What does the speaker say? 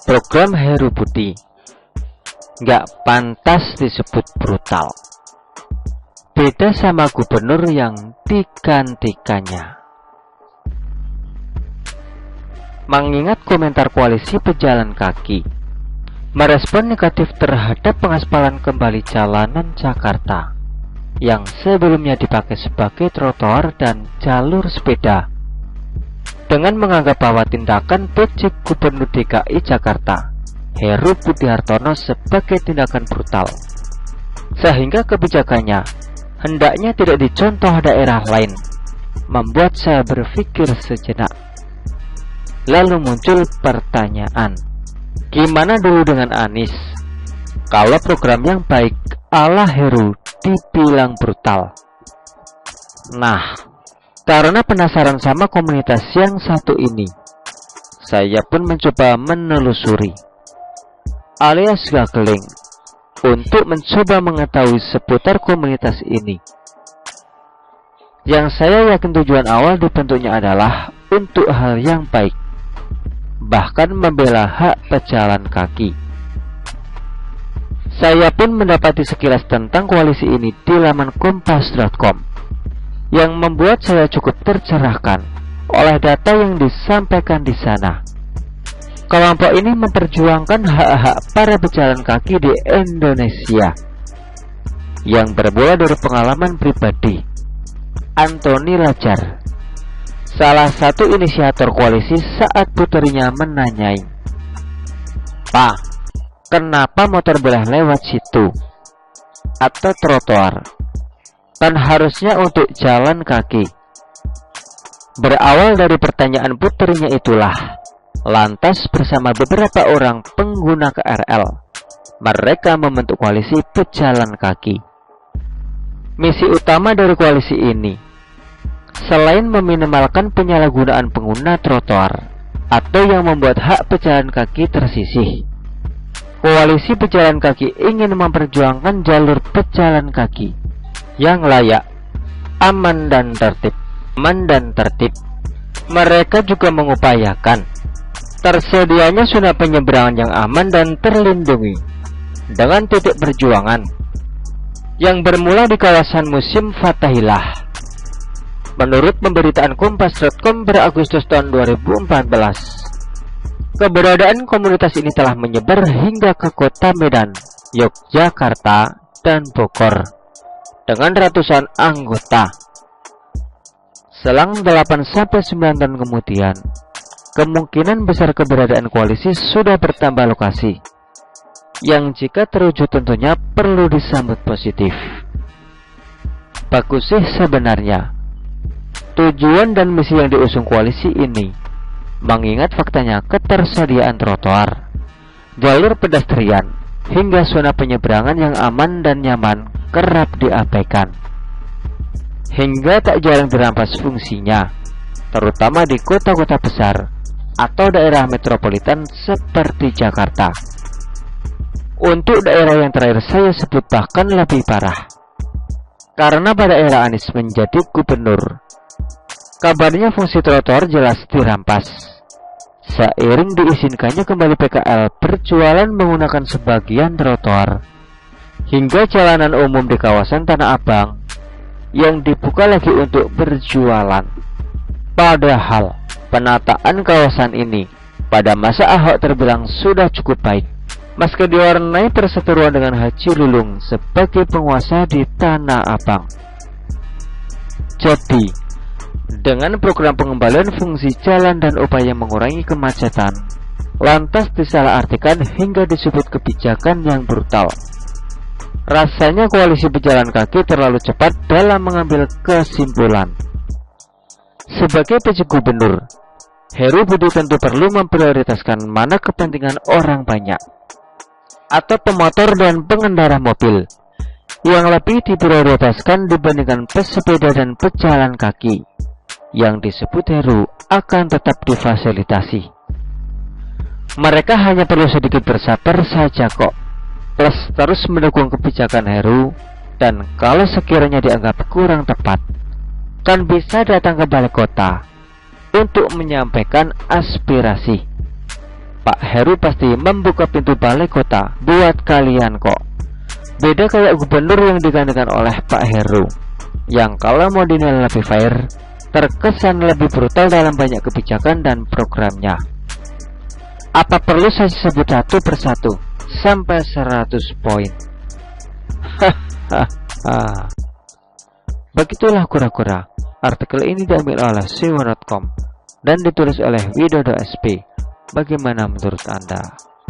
Program Heru Budi nggak pantas disebut brutal. Beda sama gubernur yang digantikannya. Mengingat komentar koalisi pejalan kaki merespon negatif terhadap pengaspalan kembali jalanan Jakarta yang sebelumnya dipakai sebagai trotoar dan jalur sepeda, dengan menganggap bahwa tindakan PJ Gubernur DKI Jakarta Heru Budi Hartono sebagai tindakan brutal, sehingga kebijakannya hendaknya tidak dicontoh daerah lain, membuat saya berpikir sejenak. Lalu muncul pertanyaan, gimana dulu dengan Anies? Kalau program yang baik ala Heru dibilang brutal. Nah, karena penasaran sama komunitas yang satu ini, saya pun mencoba menelusuri alias googling untuk mencoba mengetahui seputar komunitas ini. Yang saya yakin tujuan awal dibentuknya adalah untuk hal yang baik, bahkan membela hak pejalan kaki. Saya pun mendapati sekilas tentang koalisi ini di laman kompas.com, yang membuat saya cukup tercerahkan oleh data yang disampaikan di sana. Kelompok ini memperjuangkan hak-hak para pejalan kaki di Indonesia, yang bermula dari pengalaman pribadi Anthony Lajar, salah satu inisiator koalisi, saat puterinya menanyai, "Pak, kenapa motor boleh lewat situ? Atau trotoar? Kan harusnya untuk jalan kaki." Berawal dari pertanyaan puterinya itulah, lantas bersama beberapa orang pengguna KRL, mereka membentuk koalisi pejalan kaki. Misi utama dari koalisi ini, selain meminimalkan penyalahgunaan pengguna trotoar atau yang membuat hak pejalan kaki tersisih, koalisi pejalan kaki ingin memperjuangkan jalur pejalan kaki yang layak, aman dan tertib. Mereka juga mengupayakan tersedianya zona penyeberangan yang aman dan terlindungi dengan titik perjuangan yang bermula di kawasan Museum Fathahillah. Menurut pemberitaan kompas.com Agustus tahun 2014, keberadaan komunitas ini telah menyebar hingga ke kota Medan, Yogyakarta, dan Bogor dengan ratusan anggota. Selang 8-9 tahun kemudian, kemungkinan besar keberadaan koalisi sudah bertambah lokasi, yang jika terwujud tentunya perlu disambut positif. Bagus sih sebenarnya tujuan dan misi yang diusung koalisi ini, mengingat faktanya ketersediaan trotoar, jalur pedestrian, hingga zona penyeberangan yang aman dan nyaman kerap diabaikan, hingga tak jarang dirampas fungsinya, terutama di kota-kota besar atau daerah metropolitan seperti Jakarta. Untuk daerah yang terakhir saya sebut bahkan lebih parah, karena pada era Anies menjadi gubernur, kabarnya fungsi trotoar jelas dirampas, seiring diizinkannya kembali PKL berjualan menggunakan sebagian trotoar, hingga jalanan umum di kawasan Tanah Abang yang dibuka lagi untuk berjualan. Padahal penataan kawasan ini pada masa Ahok terbilang sudah cukup baik, meski diwarnai perseteruan dengan Haji Lulung sebagai penguasa di Tanah Abang. Jadi, dengan program pengembalian fungsi jalan dan upaya mengurangi kemacetan, lantas disalahartikan hingga disebut kebijakan yang brutal. Rasanya koalisi pejalan kaki terlalu cepat dalam mengambil kesimpulan. Sebagai PJ Gubernur, Heru Budi tentu perlu memprioritaskan mana kepentingan orang banyak atau pemotor dan pengendara mobil yang lebih diprioritaskan dibandingkan pesepeda dan pejalan kaki yang disebut Heru akan tetap difasilitasi. Mereka hanya perlu sedikit bersabar saja kok, plus terus mendukung kebijakan Heru Dan kalau sekiranya dianggap kurang tepat, kan bisa datang ke balai kota untuk menyampaikan aspirasi. Pak Heru pasti membuka pintu balai kota buat kalian kok. Beda kayak gubernur yang digantikan oleh Pak Heru, yang kalau mau dinilai lebih fair, terkesan lebih brutal dalam banyak kebijakan dan programnya. Apa perlu saya sebut satu persatu sampai 100 poin? Begitulah kura-kura. Artikel ini diambil oleh siwo.com dan ditulis oleh Widodo SP. Bagaimana menurut Anda?